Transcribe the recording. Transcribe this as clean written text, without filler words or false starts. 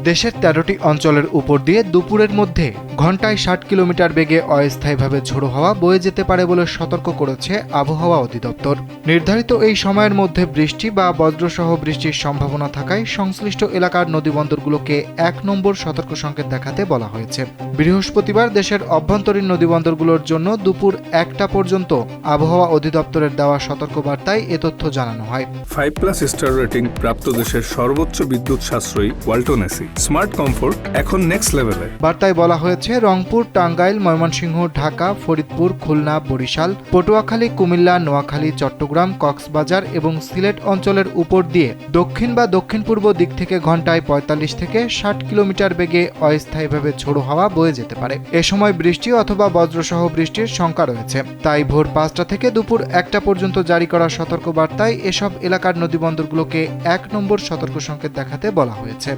দেশের ১৩টি অঞ্চলের উপর দিয়ে দুপুরের মধ্যে ঘন্টায় ৬০ কিলোমিটার বেগে অস্থায়ীভাবে ঝোড়ো হাওয়া বয়ে যেতে পারে বলে সতর্ক করেছে আবহাওয়া অধিদপ্তর। নির্ধারিত এই সময়ের মধ্যে বৃষ্টি বা বজ্রসহ বৃষ্টির সম্ভাবনা থাকায় সংশ্লিষ্ট এলাকার নদীবন্দরগুলোকে ১ নম্বর সতর্ক সংকেত দেখাতে বলা হয়েছে। বৃহস্পতিবার দেশের অভ্যন্তরীণ নদীবন্দরগুলোর জন্য দুপুর ১টা পর্যন্ত আবহাওয়া অধিদপ্তরের দেওয়া সতর্কবার্তায় এ তথ্য জানানো হয়। 5+ স্টার রেটিং প্রাপ্ত দেশের সর্বোচ্চ বিদ্যুৎ সাশ্রয়ী ওয়ালটন এসি স্মার্ট কমফোর্ট এখন নেক্সট লেভেলে। বার্তায় বলা হয়েছে, রংপুর, টাঙ্গাইল, ময়মনসিংহ, ঢাকা, ফরিদপুর, খুলনা, বরিশাল, পটুয়াখালী, কুমিল্লা, নোয়াখালী, চট্টগ্রাম, কক্সবাজার এবং সিলেট অঞ্চলের উপর দিয়ে দক্ষিণ বা দক্ষিণ-পূর্ব দিক থেকে ঘন্টায় ৪৫ থেকে ৬০ কিলোমিটার বেগে অস্থায়ীভাবে ঝোড়ো হাওয়া বয়ে যেতে পারে। এ সময় বৃষ্টি অথবা বজ্রসহ বৃষ্টির শঙ্কা রয়েছে। তাই ভোর ৫টা থেকে দুপুর ১টা পর্যন্ত জারি করা সতর্কবার্তায় এসব এলাকার নদীবন্দরগুলোকে ১ নম্বর সতর্ক সংকেত দেখাতে বলা হয়েছে।